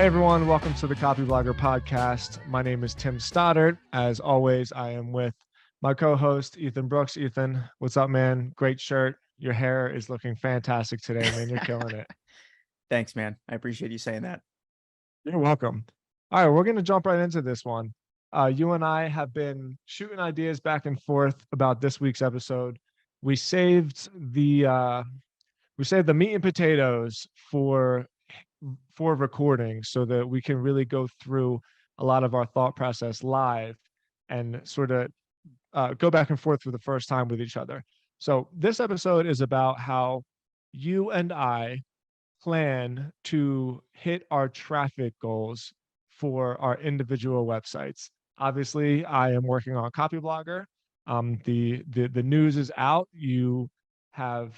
everyone, welcome to the Copyblogger podcast. My name is Tim Stoddart. As always, I am with my co-host, Ethan Brooks. Ethan, what's up, man? Great shirt. Your hair is looking fantastic today, man. You're killing it. Thanks, man. I appreciate you saying that. You're welcome. All right, we're going to jump right into this one. You and I have been shooting ideas back and forth about this week's episode. We saved the meat and potatoes for recording so that we can really go through a lot of our thought process live and sort of go back and forth for the first time with each other. So this episode is about how you and I plan to hit our traffic goals for our individual websites. Obviously, I am working on Copyblogger. The news is out. You have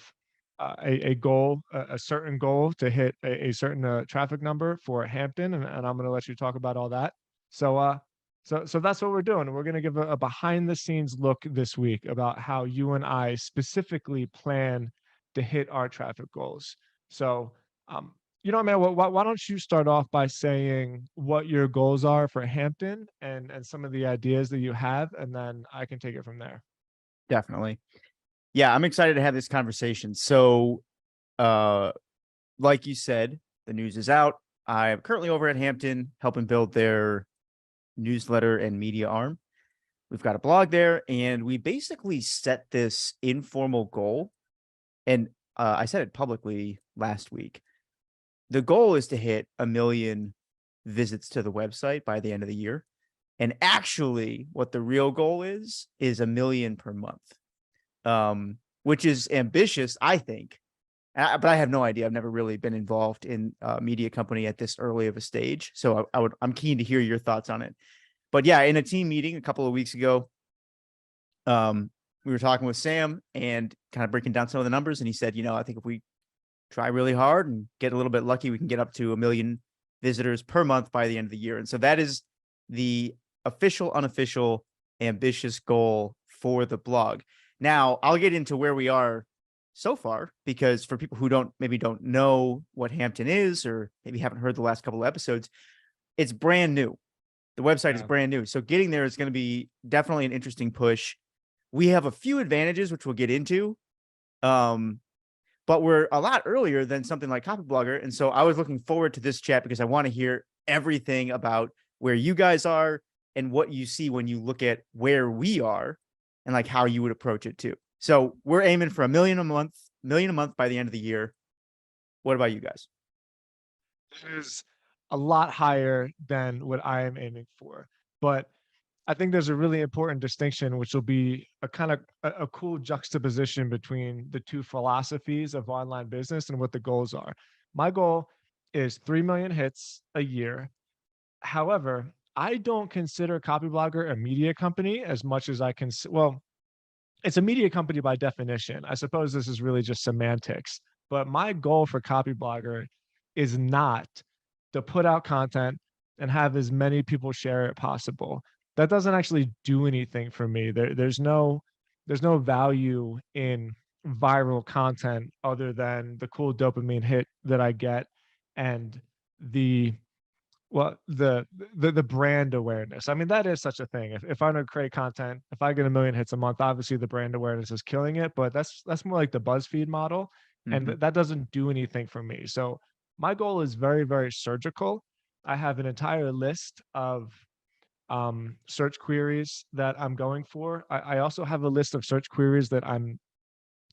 a goal, a certain goal to hit a certain traffic number for Hampton, and I'm going to let you talk about all that. So that's what we're doing. We're going to give a behind the scenes look this week about how you and I specifically plan to hit our traffic goals. So, man, why don't you start off by saying what your goals are for Hampton and some of the ideas that you have, and then I can take it from there. Definitely. Yeah, I'm excited to have this conversation. So, like you said, the news is out. I'm currently over at Hampton helping build their newsletter and media arm. We've got a blog there, and we basically set this informal goal. And I said it publicly last week. The goal is to hit 1 million visits to the website by the end of the year. And actually, what the real goal is 1 million per month. Which is ambitious, I think, but I have no idea. I've never really been involved in a media company at this early of a stage, so I'm keen to hear your thoughts on it. But yeah, in a team meeting a couple of weeks ago, we were talking with Sam and kind of breaking down some of the numbers, and he said, I think if we try really hard and get a little bit lucky, we can get up to 1 million visitors per month by the end of the year. And so that is the official, unofficial, ambitious goal for the blog. Now, I'll get into where we are so far, because for people who don't know what Hampton is, or maybe haven't heard the last couple of episodes, it's brand new. The website is brand new. So getting there is going to be definitely an interesting push. We have a few advantages, which we'll get into, but we're a lot earlier than something like Copyblogger. And so I was looking forward to this chat because I want to hear everything about where you guys are and what you see when you look at where we are, and like how you would approach it too. So we're aiming for 1 million a month by the end of the year. What about you guys? It is a lot higher than what I am aiming for, but I think there's a really important distinction, which will be a kind of a cool juxtaposition between the two philosophies of online business and what the goals are. My goal is 3 million hits a year. However, I don't consider Copyblogger a media company as much as I can. Well, it's a media company by definition. I suppose this is really just semantics. But my goal for Copyblogger is not to put out content and have as many people share it possible. That doesn't actually do anything for me. There's no value in viral content other than the cool dopamine hit that I get and the brand awareness. I mean, that is such a thing. If I don't create content, if I get 1 million hits a month, obviously the brand awareness is killing it, but that's more like the BuzzFeed model. And that doesn't do anything for me. So my goal is very, very surgical. I have an entire list of search queries that I'm going for. I also have a list of search queries that I'm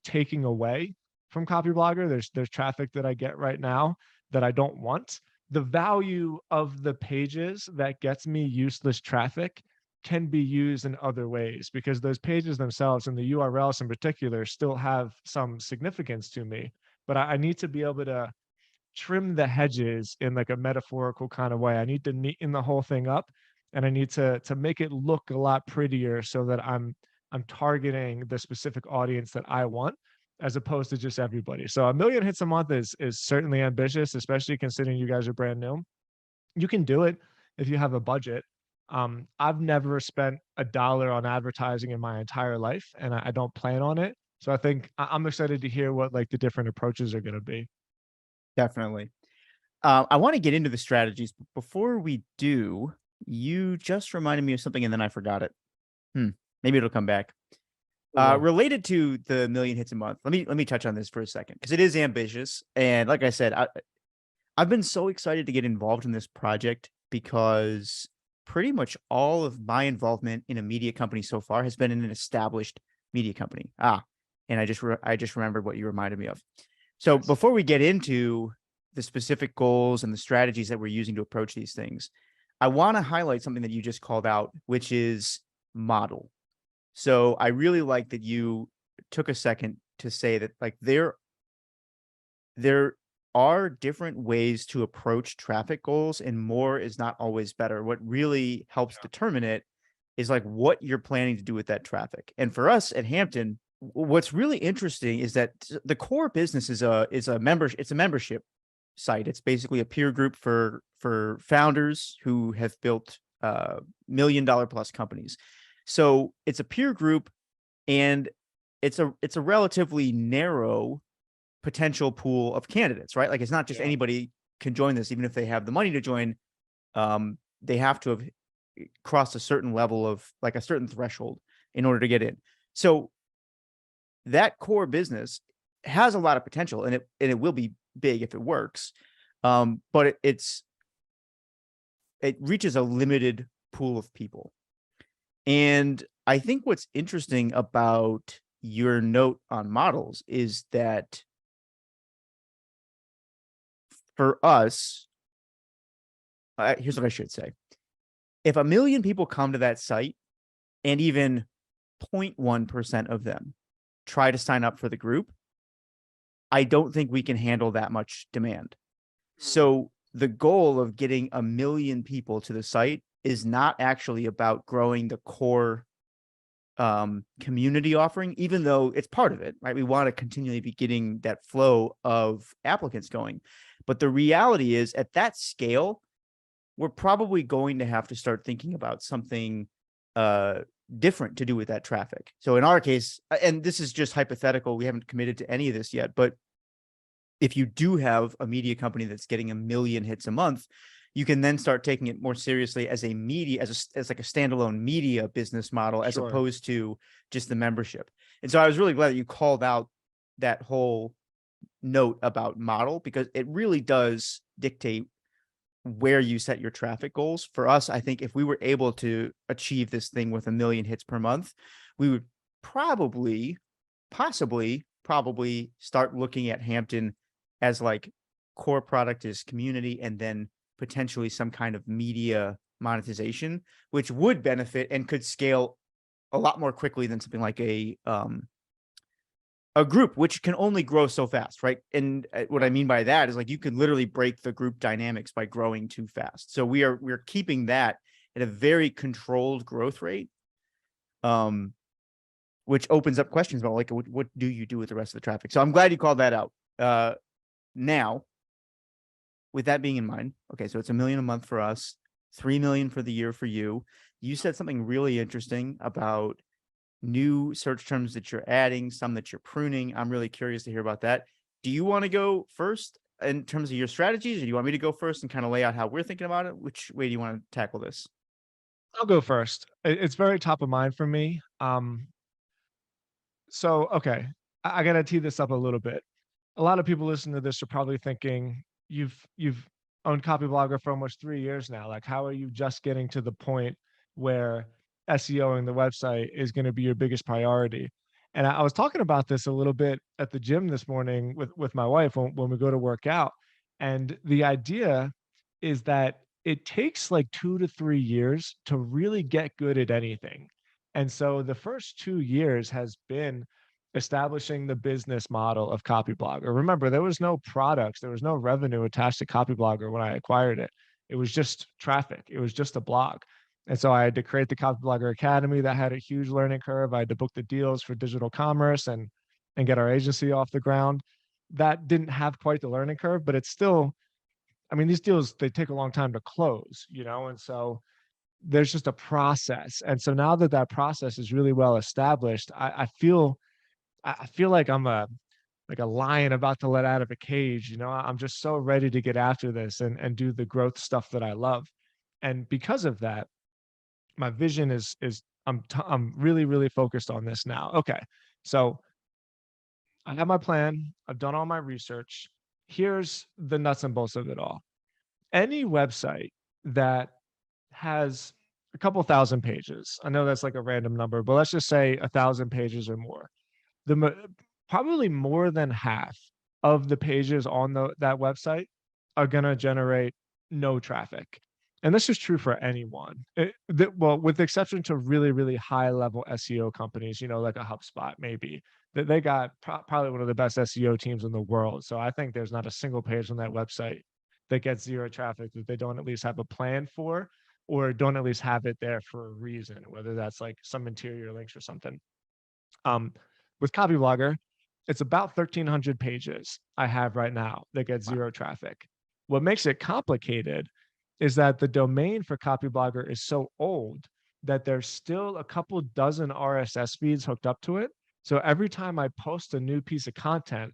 taking away from Copyblogger. There's traffic that I get right now that I don't want. The value of the pages that gets me useless traffic can be used in other ways, because those pages themselves and the URLs in particular still have some significance to me. But I need to be able to trim the hedges in like a metaphorical kind of way. I need to neaten the whole thing up, and I need to make it look a lot prettier so that I'm targeting the specific audience that I want, as opposed to just everybody. So 1 million hits a month is certainly ambitious, especially considering you guys are brand new. You can do it if you have a budget. I've never spent $1 on advertising in my entire life, and I don't plan on it. So I think I'm excited to hear what like the different approaches are going to be. Definitely. I want to get into the strategies, but before we do, you just reminded me of something and then I forgot it. Maybe it'll come back. Related to the million hits a month, let me touch on this for a second because it is ambitious. And like I said, I've been so excited to get involved in this project because pretty much all of my involvement in a media company so far has been in an established media company. And I just remembered what you reminded me of. So before we get into the specific goals and the strategies that we're using to approach these things, I want to highlight something that you just called out, which is model. So I really like that you took a second to say that like there are different ways to approach traffic goals and more is not always better. What really helps determine it is like what you're planning to do with that traffic. And for us at Hampton, what's really interesting is that the core business is a membership site. It's basically a peer group for founders who have built $1 million plus companies. So it's a peer group and it's a relatively narrow potential pool of candidates, right? Like it's not just anybody can join this, even if they have the money to join. They have to have crossed a certain level of like a certain threshold in order to get in. So that core business has a lot of potential and it will be big if it works. But it reaches a limited pool of people. And I think what's interesting about your note on models is that for us, here's what I should say. If 1 million people come to that site and even 0.1% of them try to sign up for the group, I don't think we can handle that much demand. So the goal of getting 1 million people to the site is not actually about growing the core community offering, even though it's part of it, right? We want to continually be getting that flow of applicants going. But the reality is at that scale, we're probably going to have to start thinking about something different to do with that traffic. So in our case, and this is just hypothetical, we haven't committed to any of this yet, but if you do have a media company that's getting 1 million hits a month, you can then start taking it more seriously as a media, as like a standalone media business model, as opposed to just the membership. And so I was really glad that you called out that whole note about model, because it really does dictate where you set your traffic goals. For us, I think if we were able to achieve this thing with 1 million hits per month, we would possibly start looking at Hampton as like core product is community and then potentially some kind of media monetization, which would benefit and could scale a lot more quickly than something like a group, which can only grow so fast, right? And what I mean by that is like you can literally break the group dynamics by growing too fast. So we're keeping that at a very controlled growth rate, which opens up questions about like what do you do with the rest of the traffic? So I'm glad you called that out. Now, with that being in mind, okay, so it's 1 million a month for us, 3 million for the year for you. You said something really interesting about new search terms that you're adding, some that you're pruning. I'm really curious to hear about that. Do you want to go first in terms of your strategies, or do you want me to go first and kind of lay out how we're thinking about it? Which way do you want to tackle this? I'll go first. It's very top of mind for me. So, okay, I got to tee this up a little bit. A lot of people listening to this are probably thinking you've owned Copyblogger for almost 3 years now. Like, how are you just getting to the point where SEOing the website is going to be your biggest priority? And I was talking about this a little bit at the gym this morning with my wife when we go to work out. And the idea is that it takes like 2 to 3 years to really get good at anything. And so the first 2 years has been establishing the business model of Copyblogger. Remember, there was no products, there was no revenue attached to Copyblogger when I acquired it. It was just traffic. It was just a blog. And so I had to create the Copyblogger Academy that had a huge learning curve. I had to book the deals for digital commerce and get our agency off the ground. That didn't have quite the learning curve, but it's still, I mean, these deals, they take a long time to close, you know? And so there's just a process. And so now that that process is really well established, I feel like I'm like a lion about to let out of a cage. I'm just so ready to get after this and do the growth stuff that I love. And because of that, my vision is I'm really, really focused on this now. Okay. So I have my plan. I've done all my research. Here's the nuts and bolts of it all. Any website that has a couple thousand pages, I know that's like a random number, but let's just say 1,000 pages or more. Probably more than half of the pages on that website are going to generate no traffic. And this is true for anyone. Well, with the exception to really, really high level SEO companies, like a HubSpot, maybe that they got probably one of the best SEO teams in the world. So I think there's not a single page on that website that gets zero traffic that they don't at least have a plan for, or don't at least have it there for a reason, whether that's like some interior links or something. Um, with Copyblogger, it's about 1,300 pages I have right now that get Wow. zero traffic. What makes it complicated is that the domain for Copyblogger is so old that there's still a couple dozen RSS feeds hooked up to it. So every time I post a new piece of content,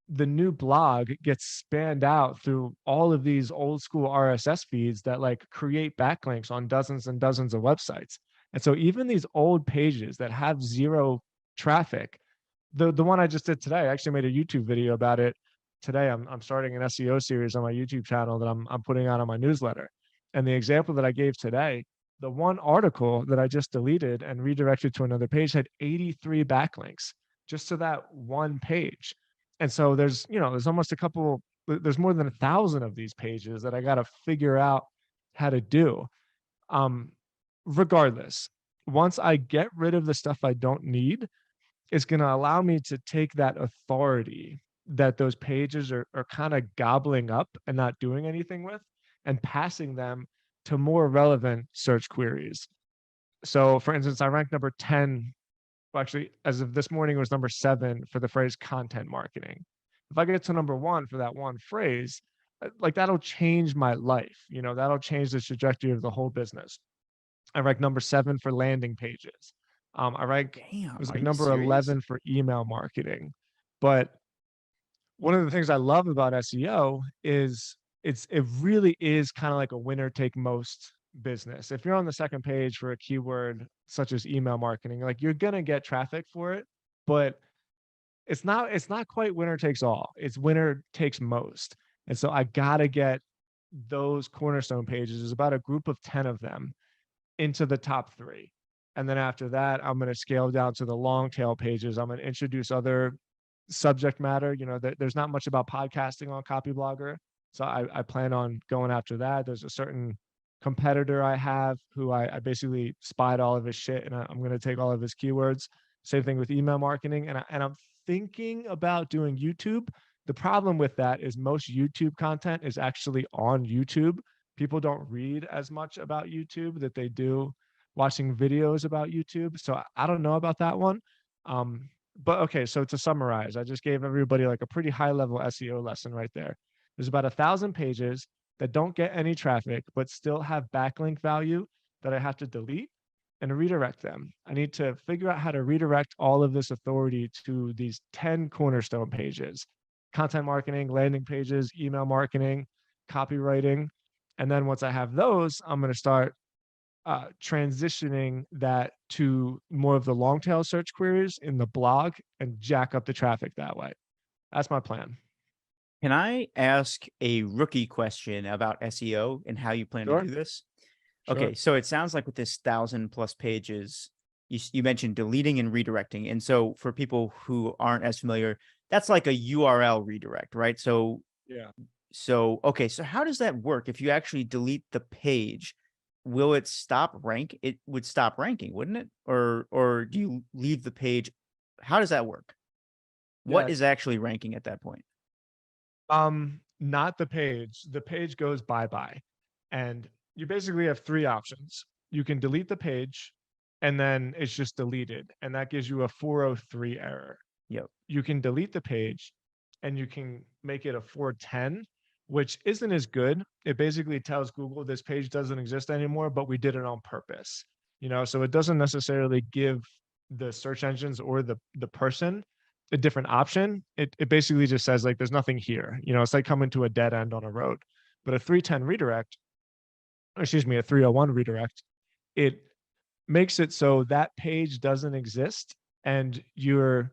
the new blog gets spanned out through all of these old school RSS feeds that like create backlinks on dozens and dozens of websites. And so even these old pages that have zero traffic, the one I just did today, I actually made a YouTube video about it today. I'm starting an SEO series on my YouTube channel that I'm putting out on my newsletter. And the example that I gave today, the one article that I just deleted and redirected to another page had 83 backlinks just to that one page. And so there's almost there's more than 1,000 of these pages that I got to figure out how to do. Um, Regardless, once I get rid of the stuff I don't need, it's going to allow me to take that authority that those pages are kind of gobbling up and not doing anything with, and passing them to more relevant search queries. So for instance, I ranked number 10. Well, actually, as of this morning, it was number 7 for the phrase content marketing. If I get to number 1 for that one phrase, like that'll change my life. That'll change the trajectory of the whole business. I rank number 7 for landing pages. I rank It Damn, was are like you number serious? 11 for email marketing. But one of the things I love about SEO is it really is kind of like a winner take most business. If you're on the second page for a keyword such as email marketing, like you're gonna get traffic for it, but it's not quite winner takes all. It's winner takes most. And so I gotta get those cornerstone pages. There's about a group of 10 of them into the top 3. And then after that, I'm going to scale down to the long tail pages. I'm going to introduce other subject matter. There's not much about podcasting on Copyblogger. So I plan on going after that. There's a certain competitor I have who I basically spied all of his shit, and I'm going to take all of his keywords. Same thing with email marketing. And I'm thinking about doing YouTube. The problem with that is most YouTube content is actually on YouTube. People don't read as much about YouTube that they do watching videos about YouTube. So I don't know about that one. But okay, so to summarize, I just gave everybody like a pretty high level SEO lesson right there. There's about 1,000 pages that don't get any traffic, but still have backlink value that I have to delete and redirect them. I need to figure out how to redirect all of this authority to these 10 cornerstone pages: content marketing, landing pages, email marketing, copywriting. And then once I have those, I'm going to start transitioning that to more of the long tail search queries in the blog and jack up the traffic that way. That's my plan. Can I ask a rookie question about SEO and how you plan to Sure. do this? Sure. Okay, so it sounds like with this 1,000+ pages, you mentioned deleting and redirecting. And so for people who aren't as familiar, that's like a URL redirect, right? Yeah. Okay, so how does that work? If you actually delete the page, will it stop rank? It would stop ranking, wouldn't it? Or do you leave the page? How does that work? What Yeah. is actually ranking at that point? Not the page. The page goes bye-bye. And you basically have 3 options. You can delete the page and then it's just deleted. And that gives you a 403 error. Yep. You can delete the page and you can make it a 410, which isn't as good. It basically tells Google this page doesn't exist anymore, but we did it on purpose. So it doesn't necessarily give the search engines or the person a different option, it basically just says like there's nothing here. It's like coming to a dead end on a road. But a 310 redirect, excuse me, a 301 redirect, it makes it so that page doesn't exist and you're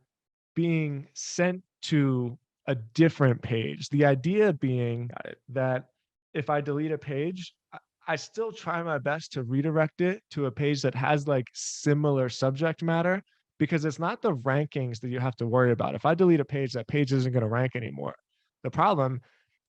being sent to a different page. The idea being Got it. that if I delete a page, I still try my best to redirect it to a page that has like similar subject matter, because it's not the rankings that you have to worry about. If I delete a page, that page isn't going to rank anymore. The problem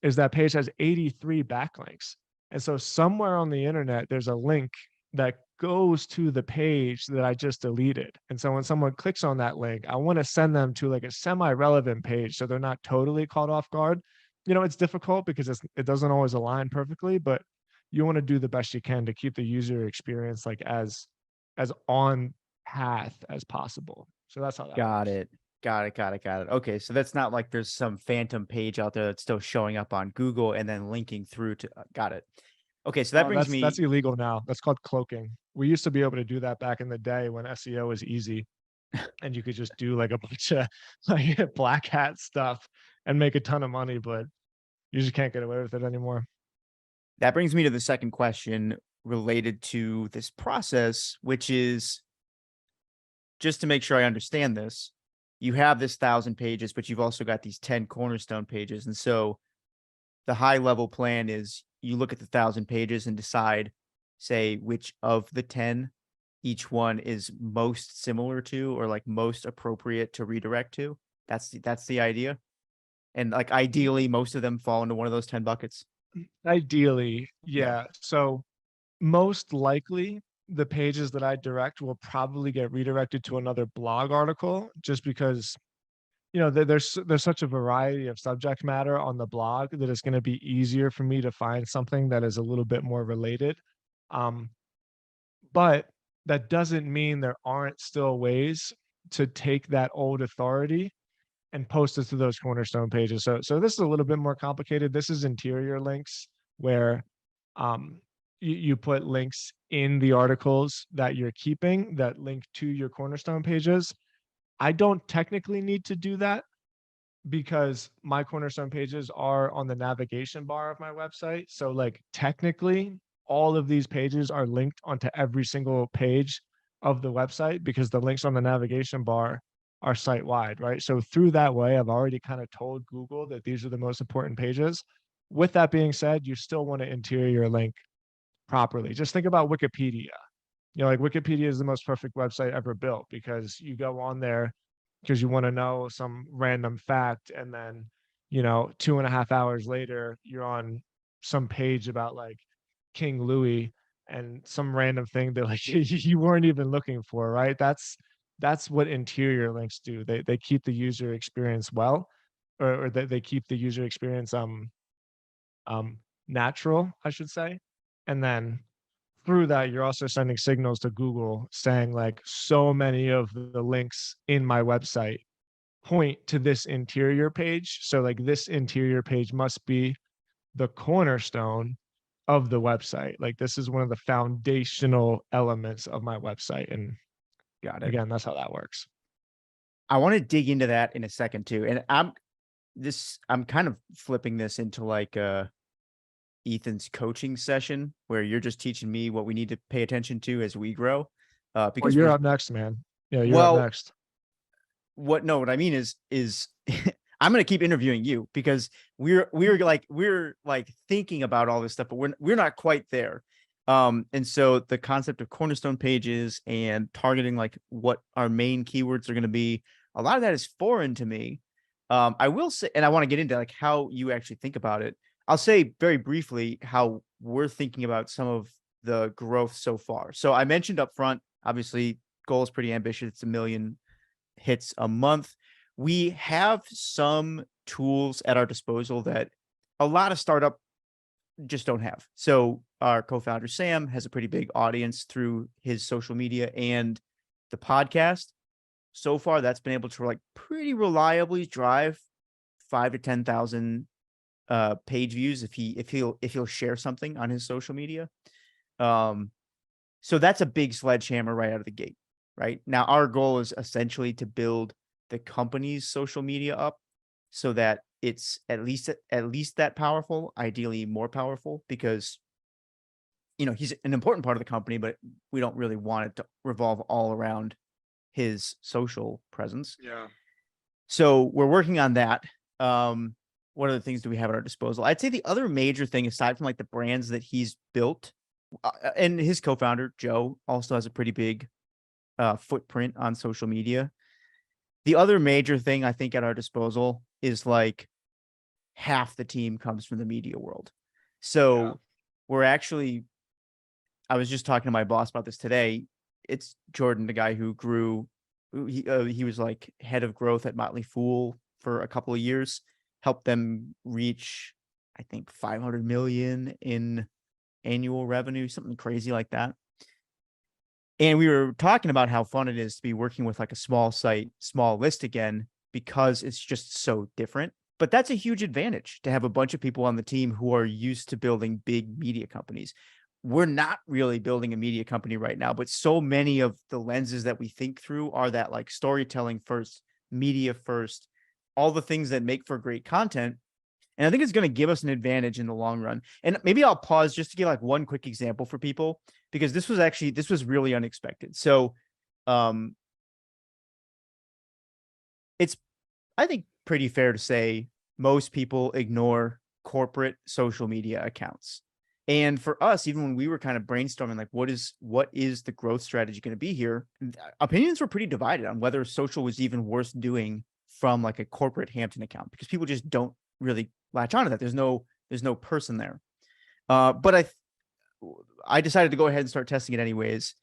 is that page has 83 backlinks. And so somewhere on the internet, there's a link that goes to the page that I just deleted. And so when someone clicks on that link, I want to send them to like a semi-relevant page so they're not totally caught off guard. It's difficult because it doesn't always align perfectly, but you want to do the best you can to keep the user experience like as on path as possible. So that's how that Got works. it. Got it. Okay, so that's not like there's some phantom page out there that's still showing up on Google and then linking through to got it. Okay, so that Oh, brings that's me illegal now. That's called cloaking. We used to be able to do that back in the day when SEO was easy and you could just do like a bunch of like black hat stuff and make a ton of money, but you just can't get away with it anymore. that brings me to the second question related to this process, which is just to make sure I understand this. You have this 1,000 pages, but you've also got these 10 cornerstone pages. And so the high level plan is you look at the 1,000 pages and decide, say, which of the 10 each one is most similar to or like most appropriate to redirect to. That's the idea. And like ideally, most of them fall into one of those 10 buckets. Ideally, Yeah. yeah. So most likely the pages that I direct will probably get redirected to another blog article just because there's such a variety of subject matter on the blog that it's going to be easier for me to find something that is a little bit more related. Um, but that doesn't mean there aren't still ways to take that old authority and post it to those cornerstone pages. So this is a little bit more complicated. This is interior links where um, you put links in the articles that you're keeping that link to your cornerstone pages. I don't technically need to do that because my cornerstone pages are on the navigation bar of my website. So like technically all of these pages are linked onto every single page of the website because the links on the navigation bar are site wide, right? So through that way, I've already kind of told Google that these are the most important pages. With that being said, you still want to interior link properly. Just think about Wikipedia. Like Wikipedia is the most perfect website ever built because you go on there because you want to know some random fact. And then, 2.5 hours later, you're on some page about like King Louis and some random thing that like you weren't even looking for, right? That's what interior links do. They keep the user experience well, or they keep the user experience um natural, I should say. And then through that, you're also sending signals to Google saying like so many of the links in my website point to this interior page. So like this interior page must be the cornerstone of the website. Like this is one of the foundational elements of my website. And Got it. again, that's how that works. I want to dig into that in a second too. And I'm kind of flipping this into like Ethan's coaching session where you're just teaching me what we need to pay attention to as we grow. Well, Because you're we're up next, man. Yeah, you're up well, next. what I mean is I'm gonna keep interviewing you because we're like thinking about all this stuff, but we're not quite there. And so the concept of cornerstone pages and targeting like what our main keywords are going to be, a lot of that is foreign to me. I will say, and I want to get into like how you actually think about it. I'll say very briefly how we're thinking about some of the growth so far. So I mentioned up front, obviously, goal is pretty ambitious. It's 1 million hits a month. We have some tools at our disposal that a lot of startup just don't have. So our co-founder Sam has a pretty big audience through his social media and the podcast. So far, that's been able to like pretty reliably drive 5 to 10,000 page views if he'll share something on his social media. So that's a big sledgehammer right out of the gate. Right now, our goal is essentially to build the company's social media up so that it's at least that powerful, ideally more powerful, because he's an important part of the company, but we don't really want it to revolve all around his social presence. Yeah. So we're working on that. What other things do we have at our disposal? I'd say the other major thing, aside from like the brands that he's built, and his co-founder Joe also has a pretty big footprint on social media. The other major thing I think at our disposal is like half the team comes from the media world. So we're actually, I was just talking to my boss about this today. It's Jordan, the guy who grew, he was like head of growth at Motley Fool for a couple of years, helped them reach, I think, 500 million in annual revenue, something crazy like that. And we were talking about how fun it is to be working with like a small site, small list again, because it's just so different. But that's a huge advantage to have a bunch of people on the team who are used to building big media companies. We're not really building a media company right now, but so many of the lenses that we think through are that like storytelling first, media first, all the things that make for great content. And I think it's going to give us an advantage in the long run. And maybe I'll pause just to give like one quick example for people, because this was really unexpected. So it's, I think, pretty fair to say most people ignore corporate social media accounts. And for us, even when we were kind of brainstorming, like what is the growth strategy going to be here, opinions were pretty divided on whether social was even worth doing from like a corporate Hampton account, because people just don't really latch onto that. There's no person there. But I decided to go ahead and start testing it anyways.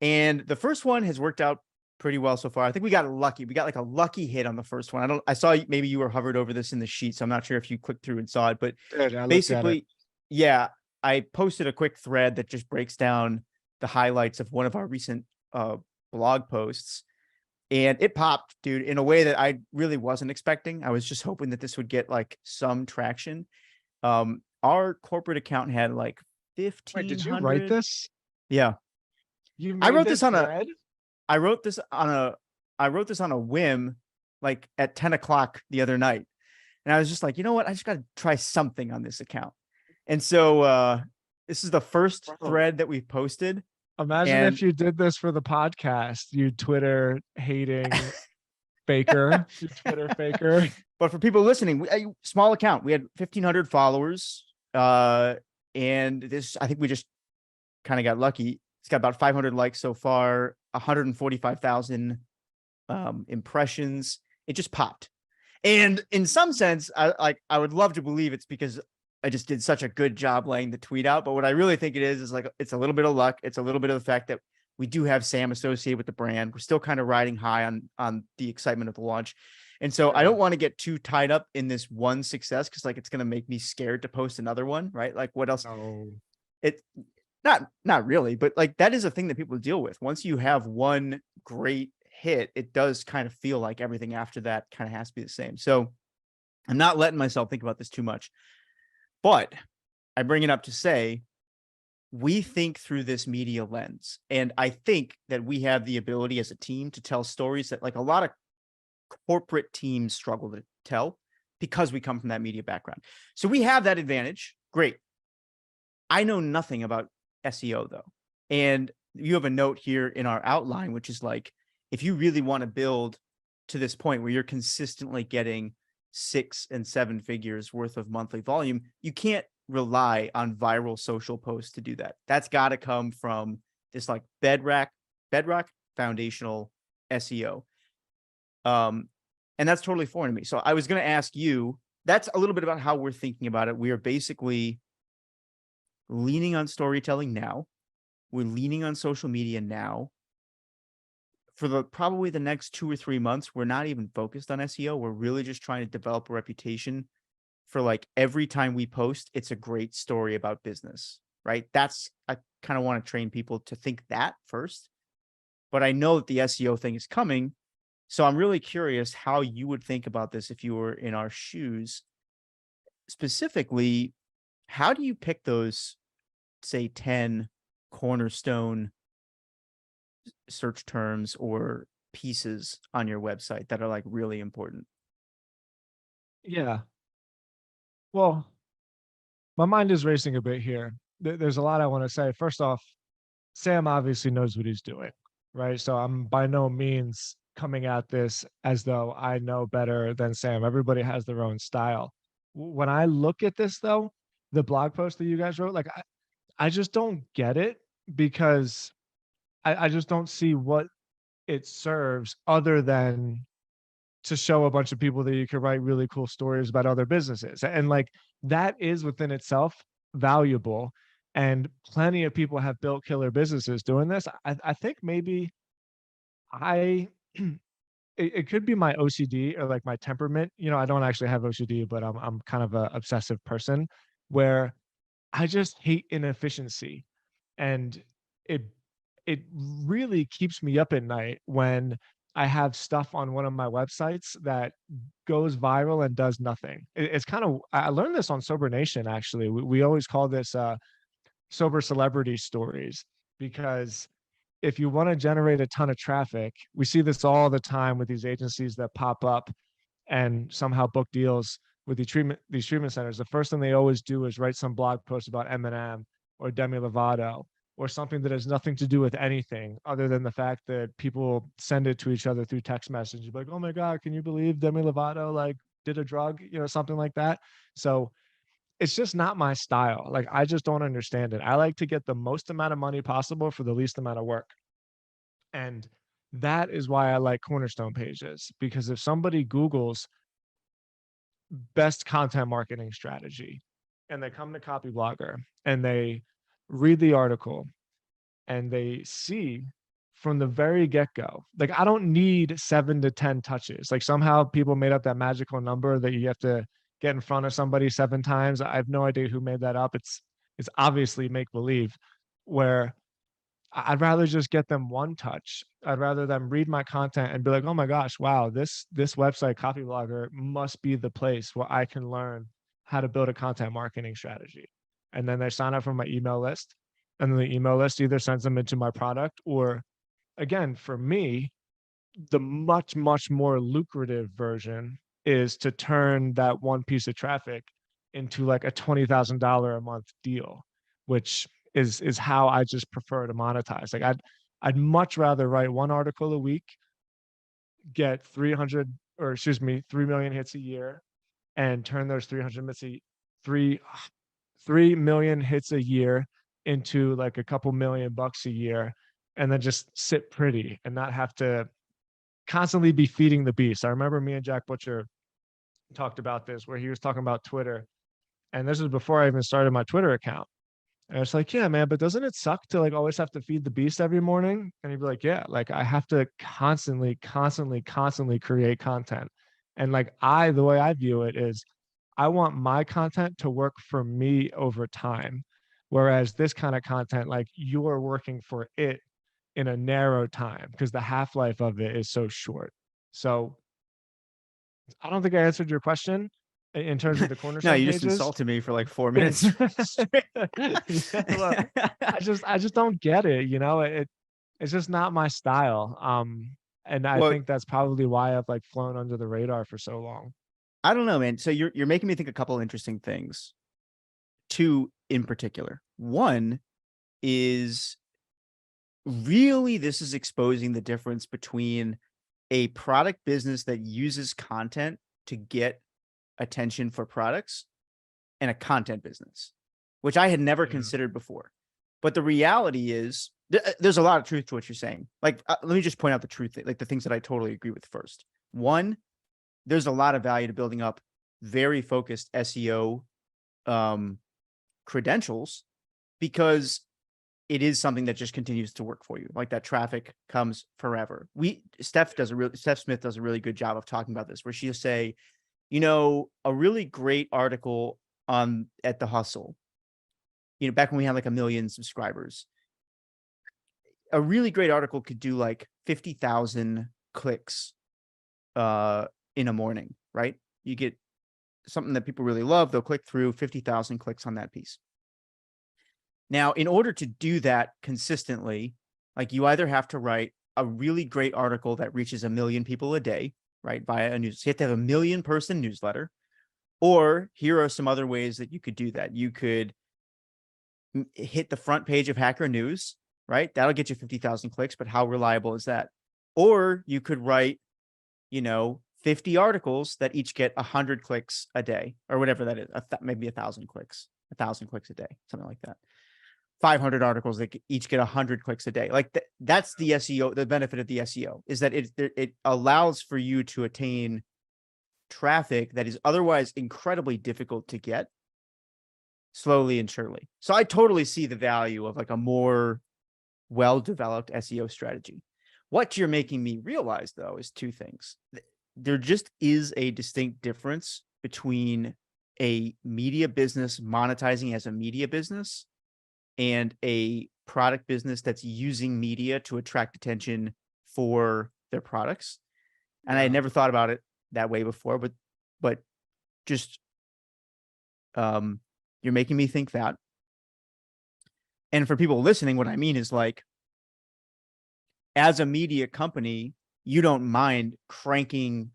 And the first one has worked out pretty well so far. I think we got lucky. We got like a lucky hit on the first one. I saw maybe you were hovered over this in the sheet, so I'm not sure if you clicked through and saw it, but basically, yeah, I posted a quick thread that just breaks down the highlights of one of our recent blog posts. And it popped, dude, in a way that I really wasn't expecting. I was just hoping that this would get like some traction. Our corporate account had like 1,500. Wait, did you write this? Yeah. You made I wrote this this on thread? I wrote this on a whim, like at 10 o'clock the other night. And I was just like, you know what? I just got to try something on this account. And so this is the first thread that we've posted. Imagine if you did this for the podcast, you Twitter hating faker, you Twitter faker. But for people listening, small account, we had 1,500 followers. And this, I think we just kind of got lucky. It's got about 500 likes so far, 145,000 impressions. It just popped. And in some sense, I would love to believe it's because I just did such a good job laying the tweet out. But what I really think it is like, it's a little bit of luck. It's a little bit of the fact that we do have Sam associated with the brand. We're still kind of riding high on the excitement of the launch. And so I don't want to get too tied up in this one success, because like, it's going to make me scared to post another one, right? Like what else? No. It not really, but like that is a thing that people deal with. Once you have one great hit, it does kind of feel like everything after that kind of has to be the same. So I'm not letting myself think about this too much. But I bring it up to say, we think through this media lens. And I think that we have the ability as a team to tell stories that like a lot of corporate teams struggle to tell, because we come from that media background. So we have that advantage. Great. I know nothing about SEO though. And you have a note here in our outline, which is like, if you really want to build to this point where you're consistently getting 6 and 7 figures worth of monthly volume, you can't rely on viral social posts to do that. That's got to come from this like bedrock foundational SEO. And that's totally foreign to me. So I was going to ask you, that's a little bit about how we're thinking about it. We are basically leaning on storytelling now. We're leaning on social media now. For probably the next 2 or 3 months, we're not even focused on SEO. We're really just trying to develop a reputation for like every time we post, it's a great story about business, right? I kind of want to train people to think that first, but I know that the SEO thing is coming. So I'm really curious how you would think about this if you were in our shoes. Specifically, how do you pick those, say, 10 cornerstone search terms or pieces on your website that are like really important? Yeah. Well, my mind is racing a bit here. There's a lot I want to say. First off, Sam obviously knows what he's doing, right? So I'm by no means coming at this as though I know better than Sam. Everybody has their own style. When I look at this though, the blog post that you guys wrote, like I just don't get it because I just don't see what it serves other than to show a bunch of people that you could write really cool stories about other businesses. And like that is within itself valuable. And plenty of people have built killer businesses doing this. I think maybe I it could be my OCD or like my temperament. You know, I don't actually have OCD, but I'm kind of a obsessive person where I just hate inefficiency. And it it really keeps me up at night when I have stuff on one of my websites that goes viral and does nothing. It's kind of I learned this on Sober Nation actually. We always call this sober celebrity stories because if you want to generate a ton of traffic, we see this all the time with these agencies that pop up and somehow book deals with these treatment centers. The first thing they always do is write some blog post about Eminem or Demi Lovato or something that has nothing to do with anything other than the fact that people send it to each other through text message. You're like, oh my God, can you believe Demi Lovato like did a drug, you know, something like that. So it's just not my style. Like I just don't understand it. I like to get the most amount of money possible for the least amount of work. And that is why I like Cornerstone pages because if somebody Googles best content marketing strategy and they come to Copyblogger and they read the article and they see from the very get-go, like I don't need 7 to 10 touches. Like somehow people made up that magical number that you have to get in front of somebody 7 times. I have no idea who made that up. It's obviously make believe where I'd rather just get them one touch. I'd rather them read my content and be like, "Oh my gosh, wow, this website, Copyblogger, must be the place where I can learn how to build a content marketing strategy." And then they sign up for my email list, and then the email list either sends them into my product or, again, for me, the much more lucrative version is to turn that one piece of traffic into like a $20,000 a month deal, which is how I just prefer to monetize. Like I'd much rather write one article a week, get 300 or excuse me, 3 million hits a year and turn those 3 3 million hits a year into like a couple $1,000,000 a year and then just sit pretty and not have to constantly be feeding the beast. I remember me and Jack Butcher talked about this where he was talking about Twitter. And this was before I even started my Twitter account. And it's like, yeah, man, but doesn't it suck to like always have to feed the beast every morning? And he'd be like, yeah, like I have to constantly create content. And like the way I view it is I want my content to work for me over time. Whereas this kind of content, like you're working for it in a narrow time because the half-life of it is so short. So I don't think I answered your question in terms of the No, cornerstone you just pages. insulted me for like 4 minutes straight. Yeah, look, I just don't get it. You know, it's just not my style. And I Well, think that's probably why I've like flown under the radar for so long. I don't know, man. So you're making me think a couple interesting things. Two in particular. One is really this is exposing the difference between a product business that uses content to get attention for products and a content business, which I had never Yeah. considered before. But the reality is there's a lot of truth to what you're saying. Like, let me just point out the truth, like the things that I totally agree with first. One, there's a lot of value to building up very focused SEO credentials because it is something that just continues to work for you. Like that traffic comes forever. Steph Smith does a really good job of talking about this, where she'll say, you know, a really great article on at The Hustle, you know, back when we had like 1 million subscribers, a really great article could do like 50,000 clicks in a morning, right? You get something that people really love, they'll click through 50,000 clicks on that piece. Now, in order to do that consistently, like you either have to write a really great article that reaches 1 million people a day, right? Via a news. You have to have a 1 million person newsletter. Or here are some other ways that you could do that. You could hit the front page of Hacker News, right? That'll get you 50,000 clicks, but how reliable is that? Or you could write, 50 articles that each get 100 clicks a day, or whatever that is, maybe 1,000 clicks, 1,000 clicks a day, something like that. 500 articles that each get 100 clicks a day. Like that's the SEO. The benefit of the SEO is that it allows for you to attain traffic that is otherwise incredibly difficult to get slowly and surely. So I totally see the value of like a more well-developed SEO strategy. What you're making me realize, though, is two things. There just is a distinct difference between a media business monetizing as a media business and a product business that's using media to attract attention for their products. And I had never thought about it that way before, but just you're making me think that. And for people listening, what I mean is like, as a media company, you don't mind cranking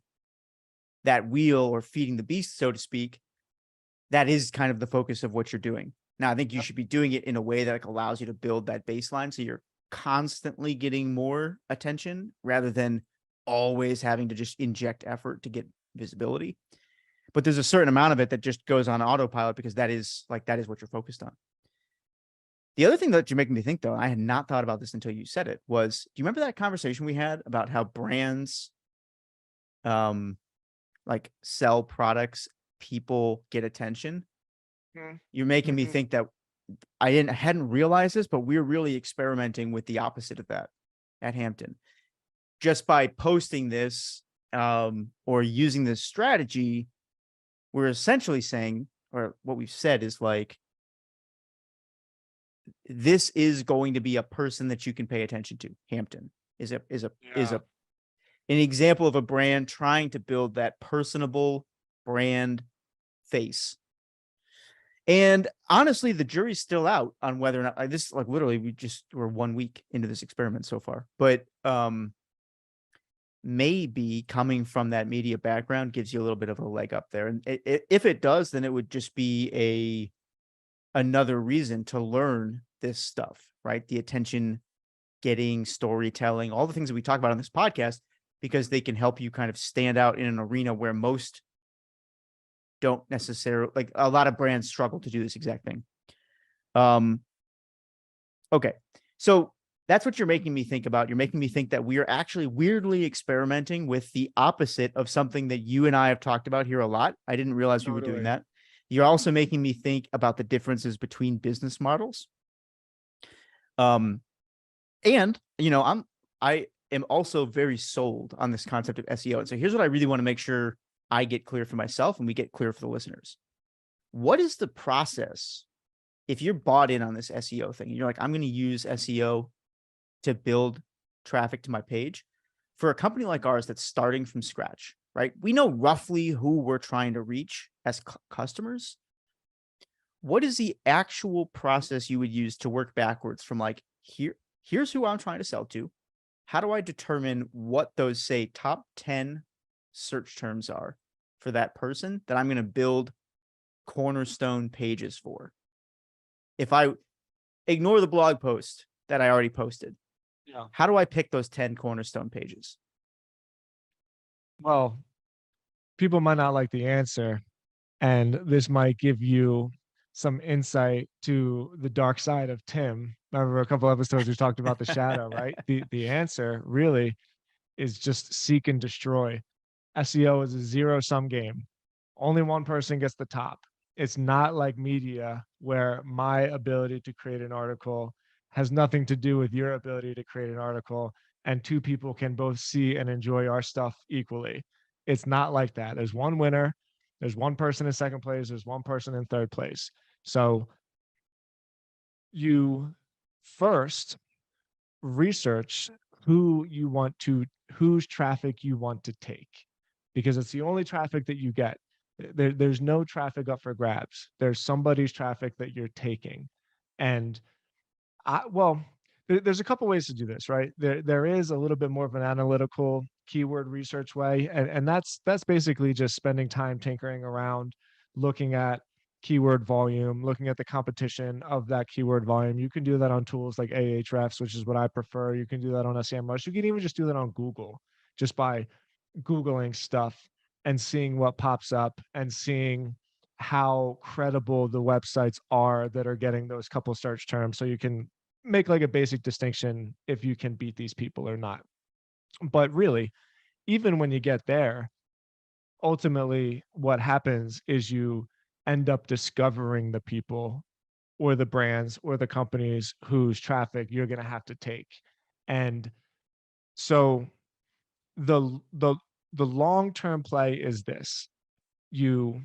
that wheel or feeding the beast, so to speak. That is kind of the focus of what you're doing. Now, I think you should be doing it in a way that like allows you to build that baseline, so you're constantly getting more attention rather than always having to just inject effort to get visibility. But there's a certain amount of it that just goes on autopilot because that is what you're focused on. The other thing that you're making me think, though, I had not thought about this until you said it, was, do you remember that conversation we had about how brands like sell products, people get attention? You're making me think that I hadn't realized this, but we're really experimenting with the opposite of that at Hampton. Just by posting this or using this strategy, we're essentially saying, or what we've said is like, this is going to be a person that you can pay attention to. Hampton is an example of a brand trying to build that personable brand face. And honestly, the jury's still out on whether or not literally we're 1 week into this experiment so far, but maybe coming from that media background gives you a little bit of a leg up there. And if it does, then it would just be another reason to learn this stuff, right? The attention getting, storytelling, all the things that we talk about on this podcast, because they can help you kind of stand out in an arena where most don't necessarily, like a lot of brands struggle to do this exact thing. Okay. So that's what you're making me think about. You're making me think that we are actually weirdly experimenting with the opposite of something that you and I have talked about here a lot. I didn't realize we were doing that. You're also making me think about the differences between business models. And I am also very sold on this concept of SEO. And so here's what I really want to make sure I get clear for myself and we get clear for the listeners. What is the process if you're bought in on this SEO thing and you're like, I'm going to use SEO to build traffic to my page? For a company like ours that's starting from scratch, right? We know roughly who we're trying to reach as customers. What is the actual process you would use to work backwards from like, here's who I'm trying to sell to. How do I determine what those, say, top 10 search terms are for that person that I'm going to build cornerstone pages for? If I ignore the blog post that I already posted, how do I pick those 10 cornerstone pages? Well, people might not like the answer, and this might give you some insight to the dark side of Tim. Remember a couple episodes we talked about the shadow, right? The answer really is just seek and destroy. SEO is a zero-sum game. Only one person gets the top. It's not like media where my ability to create an article has nothing to do with your ability to create an article, and two people can both see and enjoy our stuff equally. It's not like that. There's one winner. There's one person in second place. There's one person in third place. So you first research whose traffic you want to take, because it's the only traffic that you get. There's no traffic up for grabs. There's somebody's traffic that you're taking. And there's a couple ways to do this, right? There is a little bit more of an analytical keyword research way, and that's basically just spending time tinkering around, looking at keyword volume, looking at the competition of that keyword volume. You can do that on tools like Ahrefs, which is what I prefer. You can do that on SEMrush. You can even just do that on Google, just by Googling stuff and seeing what pops up and seeing how credible the websites are that are getting those couple search terms. So you can make like a basic distinction if you can beat these people or not. But really, even when you get there, ultimately what happens is you end up discovering the people or the brands or the companies whose traffic you're going to have to take. And so the the the long-term play is this: you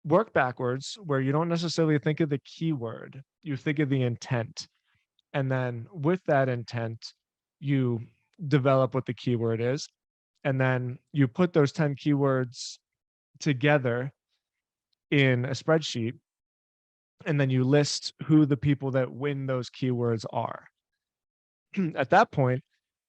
work backwards, where you don't necessarily think of the keyword, you think of the intent. And then with that intent, you develop what the keyword is. And then you put those 10 keywords together in a spreadsheet. And then you list who the people that win those keywords are. At that point,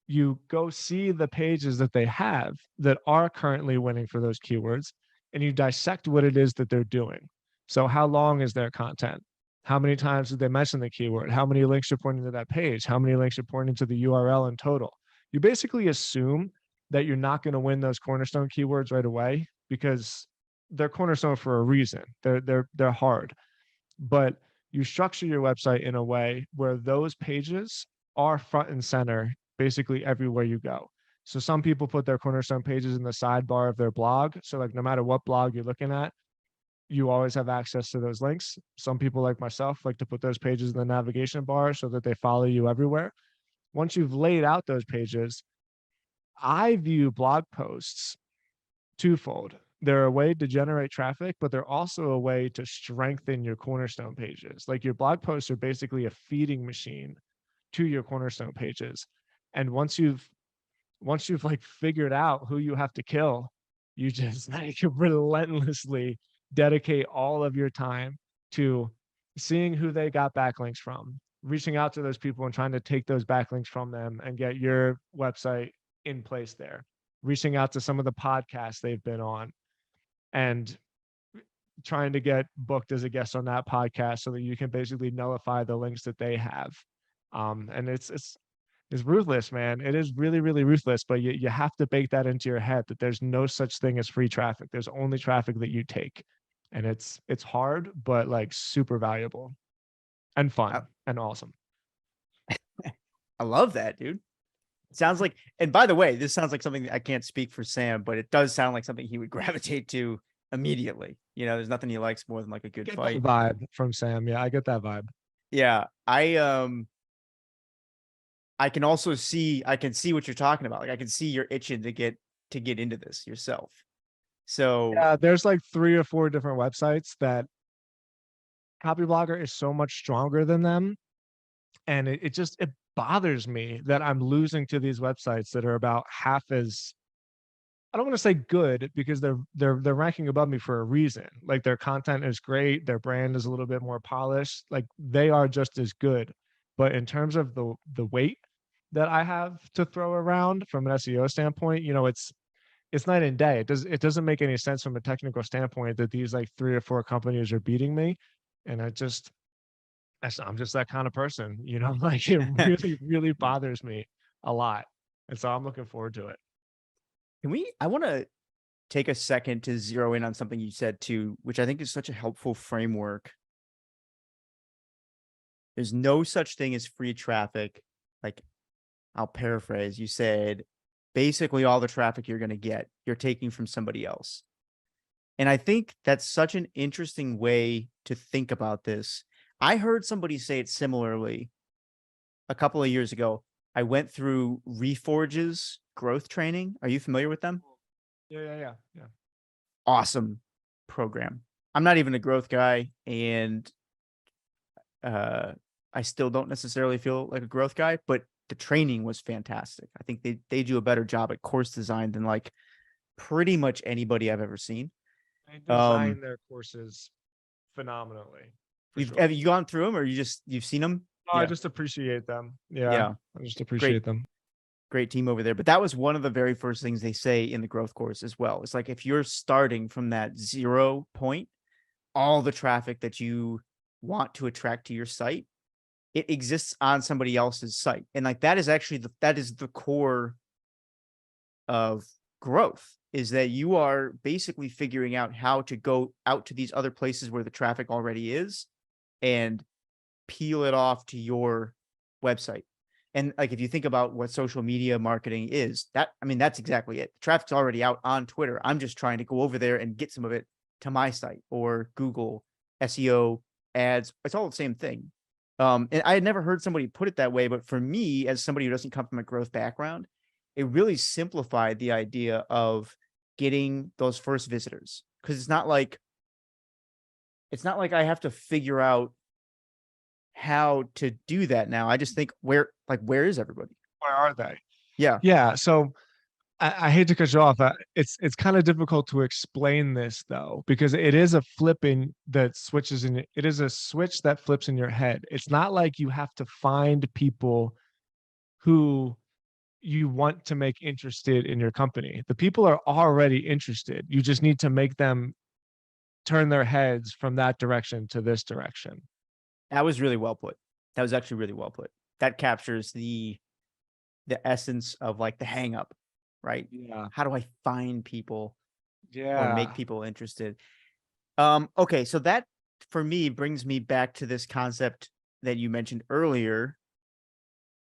you go see the pages that they have that are currently winning for those keywords, and you dissect what it is that they're doing. So how long is their content? How many times did they mention the keyword? How many links are pointing to that page? How many links are pointing to the URL in total? You basically assume that you're not going to win those cornerstone keywords right away, because they're cornerstone for a reason. They're hard. But you structure your website in a way where those pages are front and center basically everywhere you go. So some people put their cornerstone pages in the sidebar of their blog. So like no matter what blog you're looking at, you always have access to those links. Some people like myself like to put those pages in the navigation bar so that they follow you everywhere. Once you've laid out those pages, I view blog posts twofold. They're a way to generate traffic, but they're also a way to strengthen your cornerstone pages. Like your blog posts are basically a feeding machine to your cornerstone pages. And once you've like figured out who you have to kill, you just like relentlessly dedicate all of your time to seeing who they got backlinks from, reaching out to those people and trying to take those backlinks from them and get your website in place there, reaching out to some of the podcasts they've been on and trying to get booked as a guest on that podcast so that you can basically nullify the links that they have. And it's ruthless, man. It is really, really ruthless, but you have to bake that into your head that there's no such thing as free traffic. There's only traffic that you take. And it's hard, but like super valuable and fun and awesome. I love that, dude. Sounds like, and by the way, this sounds like something that I can't speak for Sam, but it does sound like something he would gravitate to immediately. You know, there's nothing he likes more than like a good Get fight. that vibe from Sam. Yeah, I get that vibe. Yeah. I can also see, I can see what you're talking about. Like I can see you're itching to get into this yourself. So Yeah, there's like 3 or 4 different websites that Copyblogger is so much stronger than them. And it bothers me that I'm losing to these websites that are about half as, I don't want to say good, because they're ranking above me for a reason. Like their content is great, their brand is a little bit more polished, like they are just as good. But in terms of the weight that I have to throw around from an SEO standpoint, it's night and day. It doesn't make any sense from a technical standpoint that these like 3 or 4 companies are beating me. And I'm just that kind of person, like it really, really bothers me a lot. And so I'm looking forward to it. I want to take a second to zero in on something you said too, which I think is such a helpful framework. There's no such thing as free traffic. Like I'll paraphrase, you said basically all the traffic you're going to get, you're taking from somebody else. And I think that's such an interesting way to think about this. I heard somebody say it similarly a couple of years ago. I went through Reforge's growth training. Are you familiar with them? Yeah. Awesome program. I'm not even a growth guy, and I still don't necessarily feel like a growth guy, but the training was fantastic. I think they do a better job at course design than like pretty much anybody I've ever seen. They design their courses phenomenally. Have you gone through them, or you've seen them? Oh, I Yeah. just appreciate them. Yeah, Yeah. I just Great, appreciate them. great team over there. But that was one of the very first things they say in the growth course as well. It's like if you're starting from that 0 point, all the traffic that you want to attract to your site, it exists on somebody else's site. And like that is actually that is the core of growth, is that you are basically figuring out how to go out to these other places where the traffic already is and peel it off to your website. And like if you think about what social media marketing is, that's exactly it. Traffic's already out on Twitter. I'm just trying to go over there and get some of it to my site or Google, SEO, ads. It's all the same thing. And I had never heard somebody put it that way, but for me, as somebody who doesn't come from a growth background, it really simplified the idea of getting those first visitors. Because it's not like I have to figure out how to do that now. I just think where is everybody? Where are they? Yeah. Yeah. So I hate to cut you off. It's kind of difficult to explain this though, because it is a flipping that switches in. It is a switch that flips in your head. It's not like you have to find people who you want to make interested in your company. The people are already interested. You just need to make them turn their heads from that direction to this direction. That was really well put. That was actually really well put. That captures the essence of like the hang up, right? Yeah. How do I find people or make Yeah. people interested? Okay, so that for me brings me back to this concept that you mentioned earlier,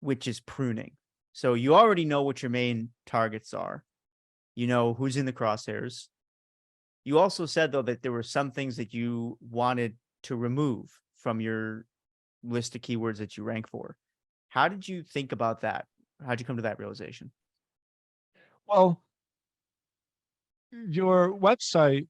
which is pruning. So you already know what your main targets are. You know who's in the crosshairs. You also said though that there were some things that you wanted to remove from your list of keywords that you rank for. How did you think about that? How'd you come to that realization? Well, your website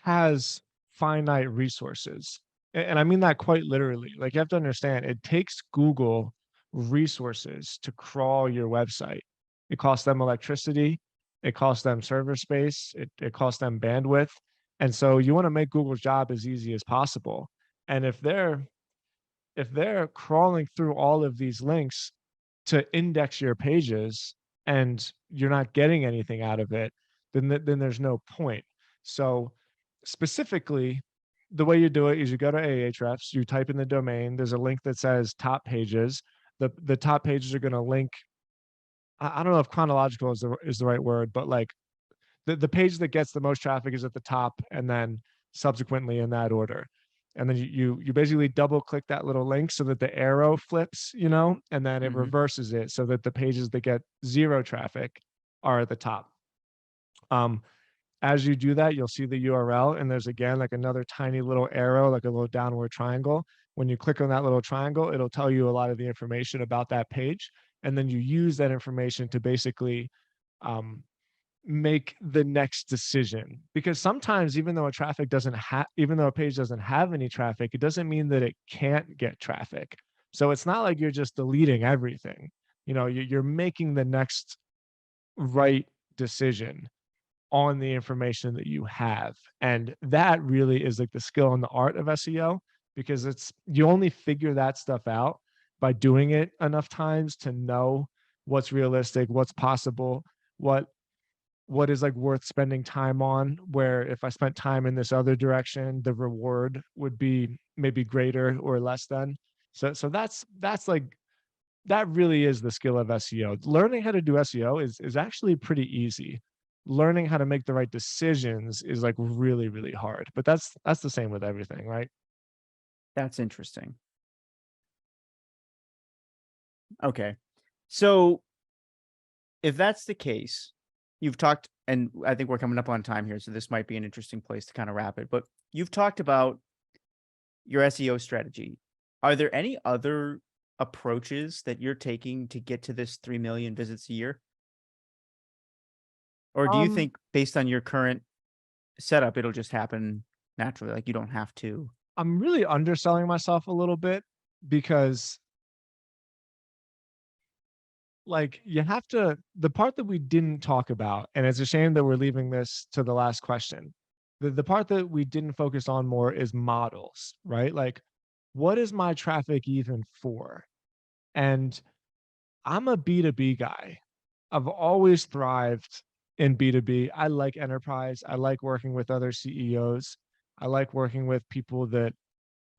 has finite resources. And I mean that quite literally. Like you have to understand, it takes Google resources to crawl your website. It costs them electricity, it costs them server space, it costs them bandwidth. And so you want to make Google's job as easy as possible. And if they're crawling through all of these links to index your pages and you're not getting anything out of it, then there's no point. So specifically, the way you do it is you go to Ahrefs, you type in the domain, there's a link that says top pages. The top pages are going to link. I don't know if chronological is the right word, but like the page that gets the most traffic is at the top, and then subsequently in that order. And then you basically double click that little link so that the arrow flips, and then it Mhm. reverses it so that the pages that get zero traffic are at the top. Um, as you do that, you'll see the URL, and there's again like another tiny little arrow, like a little downward triangle. When you click on that little triangle, it'll tell you a lot of the information about that page, and then you use that information to basically um, make the next decision. Because sometimes even though a page doesn't have any traffic, it doesn't mean that it can't get traffic. So it's not like you're just deleting everything. You're making the next right decision on the information that you have. And that really is like the skill and the art of SEO, because you only figure that stuff out by doing it enough times to know what's realistic, what's possible, what is like worth spending time on, where if I spent time in this other direction, the reward would be maybe greater or less than. So that's like that really is the skill of SEO. Learning how to do SEO is actually pretty easy. Learning how to make the right decisions is like really, really hard. But that's the same with everything, right? That's interesting. Okay. So if that's the case, you've talked, and I think we're coming up on time here, so this might be an interesting place to kind of wrap it. But you've talked about your SEO strategy. Are there any other approaches that you're taking to get to this 3 million visits a year? Or do you Um, think based on your current setup, it'll just happen naturally? Like you don't have to. I'm really underselling myself a little bit because like you have to the part that we didn't talk about, and it's a shame that we're leaving this to the last question. The part that we didn't focus on more is models, right? Like what is my traffic even for? And I'm a B2B guy. I've always thrived in B2B. I like enterprise. I like working with other CEOs. I like working with people that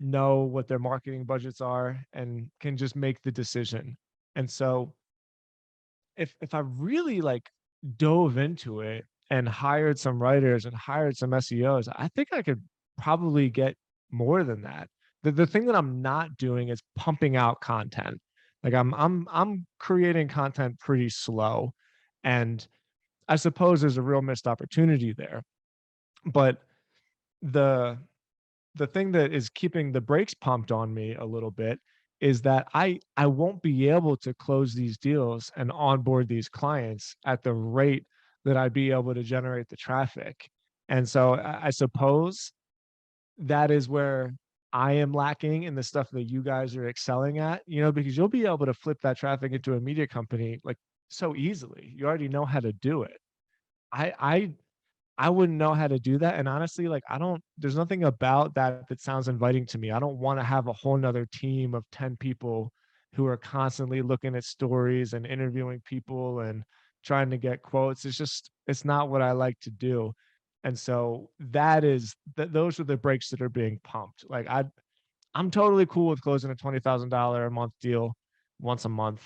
know what their marketing budgets are and can just make the decision. And so if I really like dove into it and hired some writers and hired some SEOs, I think I could probably get more than that. The thing that I'm not doing is pumping out content. Like I'm creating content pretty slow. And I suppose there's a real missed opportunity there. But the the thing that is keeping the brakes pumped on me a little bit is that I won't be able to close these deals and onboard these clients at the rate that I'd be able to generate the traffic. And so I suppose that is where I am lacking in the stuff that you guys are excelling at, because you'll be able to flip that traffic into a media company like so easily. You already know how to do it. I wouldn't know how to do that. And honestly, like there's nothing about that that sounds inviting to me. I don't want to have a whole nother team of 10 people who are constantly looking at stories and interviewing people and trying to get quotes. It's not what I like to do. And so those are the breaks that are being pumped. Like I'm totally cool with closing a $20,000 a month deal once a month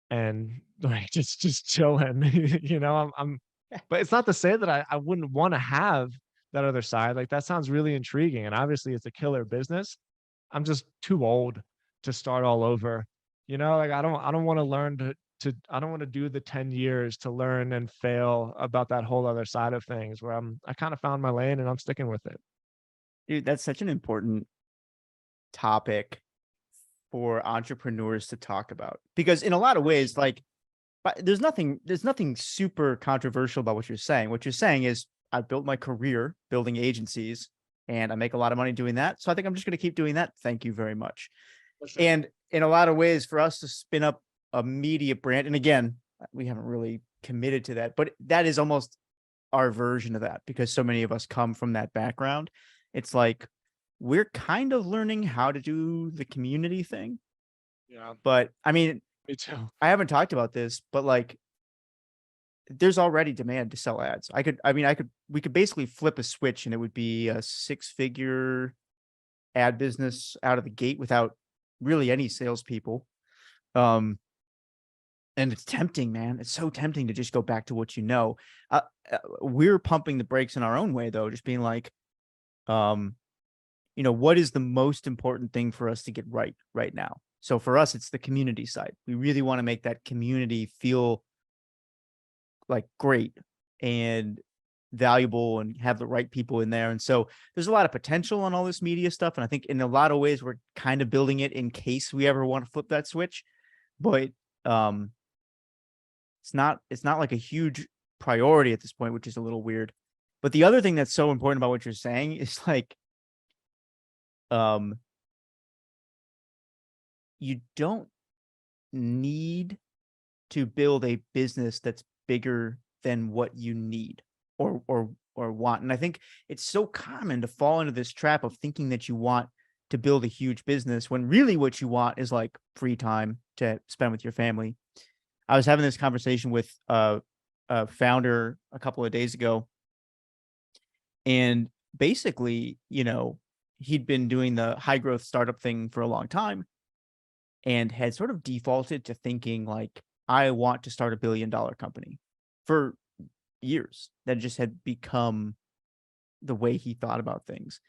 and like just chilling. I'm but it's not to say that I wouldn't want to have that other side. Like that sounds really intriguing. And obviously it's a killer business. I'm just too old to start all over. Like I don't want to learn I don't want to do the 10 years to learn and fail about that whole other side of things where I kind of found my lane and I'm sticking with it. Dude, that's such an important topic for entrepreneurs to talk about, because in a lot of ways, like, but there's nothing super controversial about what you're saying. What you're saying is I built my career building agencies and I make a lot of money doing that. So I think I'm just going to keep doing that. Thank you very much. Sure. And in a lot of ways, for us to spin up a media brand, and again, we haven't really committed to that, but that is almost our version of that, because so many of us come from that background. It's like we're kind of learning how to do the community thing. Yeah, But I mean, me too. I haven't talked about this, but like there's already demand to sell ads. We could basically flip a switch and it would be a 6-figure ad business out of the gate without really any salespeople. And it's tempting, man. It's so tempting to just go back to what you know. We're pumping the brakes in our own way, though, just being like, what is the most important thing for us to get right now? So for us, it's the community side. We really want to make that community feel like great and valuable and have the right people in there. And so there's a lot of potential on all this media stuff. And I think in a lot of ways, we're kind of building it in case we ever want to flip that switch. But it's not like a huge priority at this point, which is a little weird. But the other thing that's so important about what you're saying is like, you don't need to build a business that's bigger than what you need or want. And I think it's so common to fall into this trap of thinking that you want to build a huge business when really what you want is like free time to spend with your family. I was having this conversation with a founder a couple of days ago, and basically, he'd been doing the high growth startup thing for a long time and had sort of defaulted to thinking like, I want to start $1 billion company for years. That just had become the way he thought about things.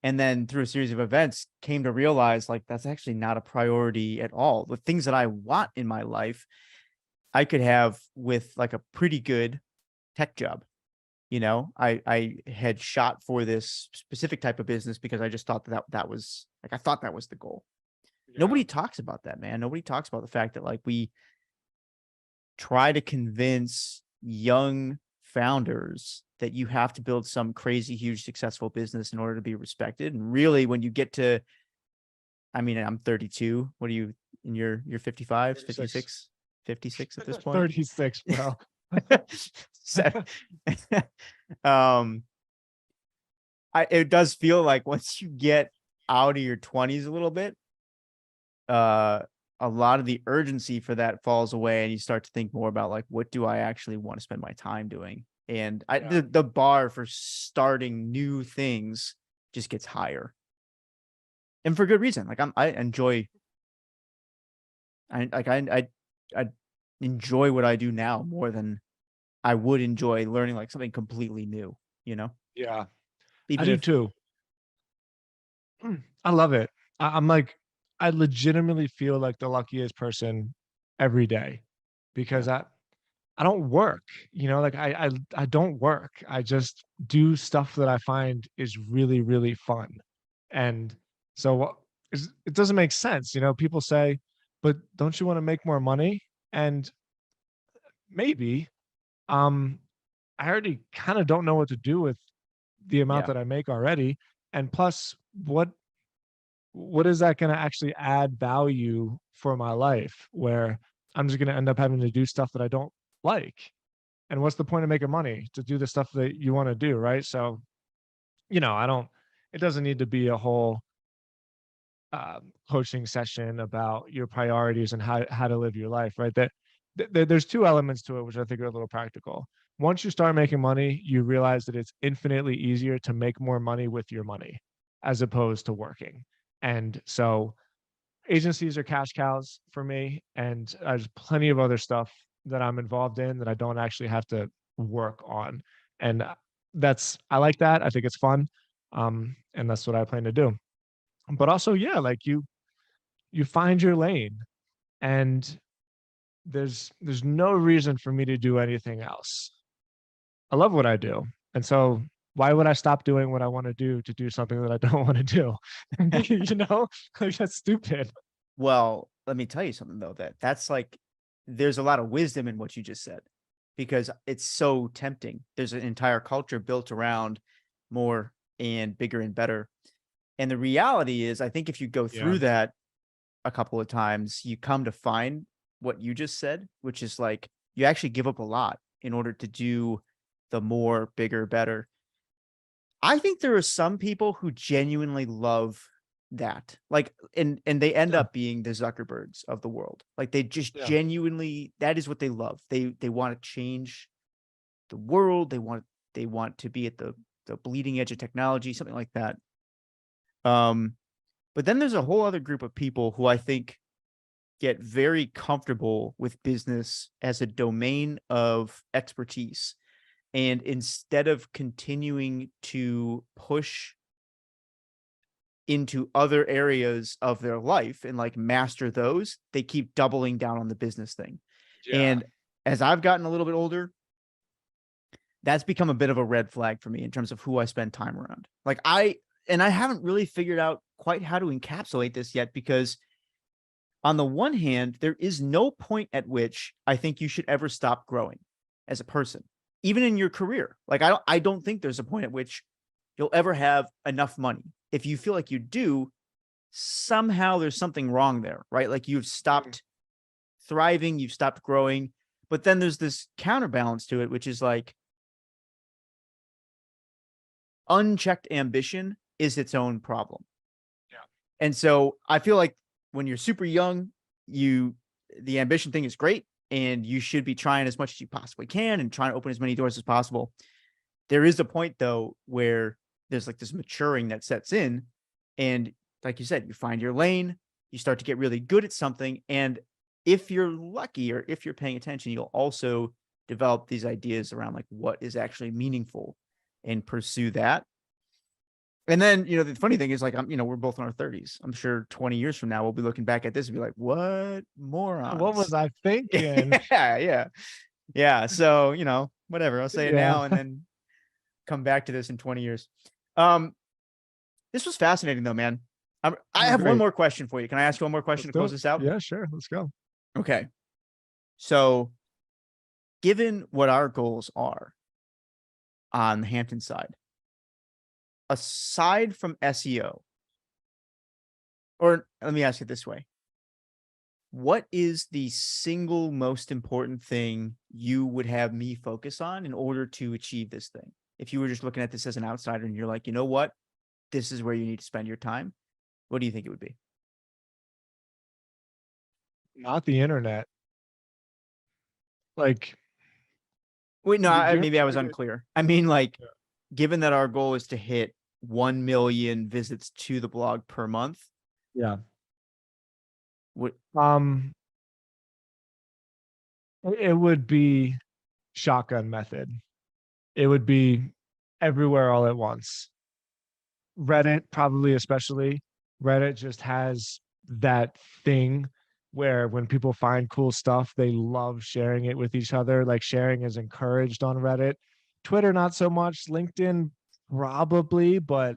And then through a series of events came to realize like, that's actually not a priority at all. The things that I want in my life, I could have with like a pretty good tech job. I had shot for this specific type of business because I just thought that was like, I thought that was the goal. Yeah. Nobody talks about that, man. Nobody talks about the fact that like we try to convince young founders that you have to build some crazy, huge, successful business in order to be respected. And really, when you get to, I mean, I'm 32. What are you in your 55, 56, 56 at this point? 36, bro. It does feel like once you get out of your 20s a little bit, a lot of the urgency for that falls away, and you start to think more about like, what do I actually want to spend my time doing? And Yeah. the bar for starting new things just gets higher, and for good reason. Like I enjoy, I enjoy what I do now more than I would enjoy learning like something completely new. You know, Yeah. I even do if too. I love it. I'm like, I legitimately feel like the luckiest person every day yeah, because I don't work, like I don't work. I just do stuff that I find is really, really fun. And so it doesn't make sense. People say, but don't you want to make more money? And maybe, um, I already kind of don't know what to do with the amount yeah, that I make already. And plus, what is that going to actually add value for my life where I'm just going to end up having to do stuff that I don't like? And what's the point of making money to do the stuff that you want to do, right? So, I don't, it doesn't need to be a whole coaching session about your priorities and how to live your life, right? There's two elements to it, which I think are a little practical. Once you start making money, you realize that it's infinitely easier to make more money with your money as opposed to working. And so agencies are cash cows for me, and there's plenty of other stuff that I'm involved in that I don't actually have to work on. And I like that. I think it's fun. And that's what I plan to do. But also, yeah, like you find your lane, and there's no reason for me to do anything else. I love what I do. And so why would I stop doing what I want to do something that I don't want to do? Like that's stupid. Well, let me tell you something though, that's like there's a lot of wisdom in what you just said because it's so tempting. There's an entire culture built around more and bigger and better. And the reality is, I think if you go Yeah. through that a couple of times, you come to find what you just said, which is like you actually give up a lot in order to do the more, bigger, better. I think there are some people who genuinely love that. Like and they end Yeah. up being the Zuckerbergs of the world. Like they just Yeah. genuinely that is what they love. They want to change the world. They want to be at the bleeding edge of technology, something like that. Um but then there's a whole other group of people who I think get very comfortable with business as a domain of expertise. And instead of continuing to push into other areas of their life and like master those, they keep doubling down on the business thing. Yeah. And as I've gotten a little bit older, that's become a bit of a red flag for me in terms of who I spend time around. Like I haven't really figured out quite how to encapsulate this yet because on the one hand, there is no point at which I think you should ever stop growing as a person, even in your career. Like I don't think there's a point at which you'll ever have enough money. If you feel like you do, somehow there's something wrong there, right? Like you've Mm. stopped thriving, you've stopped growing. But then there's this counterbalance to it, which is like unchecked ambition is its own problem. Yeah. And so I feel like when you're super young, the ambition thing is great and you should be trying as much as you possibly can and trying to open as many doors as possible. There is a point though where there's like this maturing that sets in and like you said, you find your lane, you start to get really good at something and if you're lucky or if you're paying attention, you'll also develop these ideas around like what is actually meaningful and pursue that. And then, the funny thing is like, we're both in our 30s. I'm sure 20 years from now, we'll be looking back at this and be like, what What morons? was I thinking? Yeah. Yeah. Yeah. So, whatever. I'll say it Yeah. now and then come back to this in 20 years. Um, this was fascinating though, man. I Oh, have one great. more question for you. Can I ask you one more question Let's to do close it. this out? Yeah, sure. Let's go. Okay. So, given what our goals are on the Hampton side, aside from SEO, or let me ask it this way. What is the single most important thing you would have me focus on in order to achieve this thing? If you were just looking at this as an outsider and you're like, you know what? This is where you need to spend your time. What do you think it would be? Not the internet. Like Wait, no, you're maybe I was like unclear. I mean, like, yeah. given that our goal is to hit 1 million visits to the blog per month, Yeah. what? Um, it would be shotgun method. It would be everywhere all at once. Reddit, probably especially. Reddit just has that thing where when people find cool stuff, they love sharing it with each other. Like sharing is encouraged on Reddit. Twitter, not so much. LinkedIn, probably, but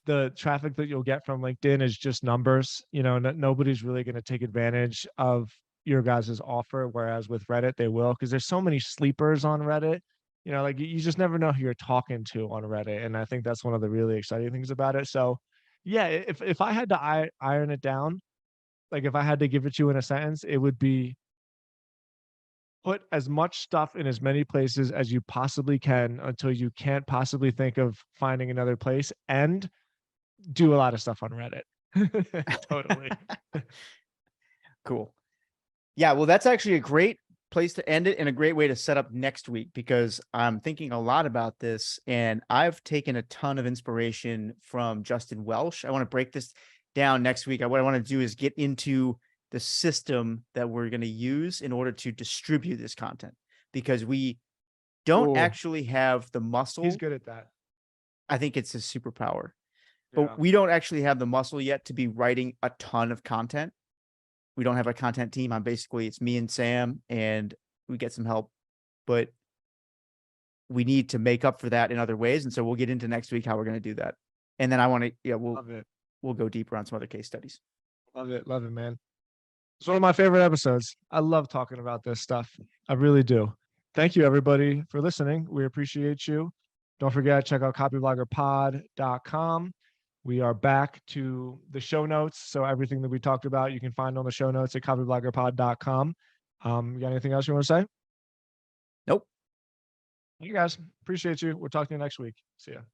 the traffic that you'll get from LinkedIn is just numbers. Nobody's really going to take advantage of your guys' offer. Whereas with Reddit, they will, because there's so many sleepers on Reddit. Like you just never know who you're talking to on Reddit. And I think that's one of the really exciting things about it. So yeah, if I had to iron it down, like if I had to give it to you in a sentence, it would be put as much stuff in as many places as you possibly can until you can't possibly think of finding another place, and do a lot of stuff on Reddit. Totally. Cool. Yeah, well, that's actually a great place to end it and a great way to set up next week, because I'm thinking a lot about this and I've taken a ton of inspiration from Justin Welsh. I want to break this down next week. What I want to do is get into the system that we're going to use in order to distribute this content, because we don't Cool. actually have the muscle. He's good at that. I think it's a superpower, Yeah. but we don't actually have the muscle yet to be writing a ton of content. We don't have a content team. It's me and Sam, and we get some help, but we need to make up for that in other ways. And so we'll get into next week how we're going to do that. And then I want to, Love it. we'll go deeper on some other case studies. Love it. Love it, man. It's one of my favorite episodes. I love talking about this stuff. I really do. Thank you, everybody, for listening. We appreciate you. Don't forget, check out copybloggerpod.com. We are back to the show notes. So everything that we talked about, you can find on the show notes at copybloggerpod.com. You got anything else you want to say? Nope. You guys, appreciate you. We'll talk to you next week. See ya.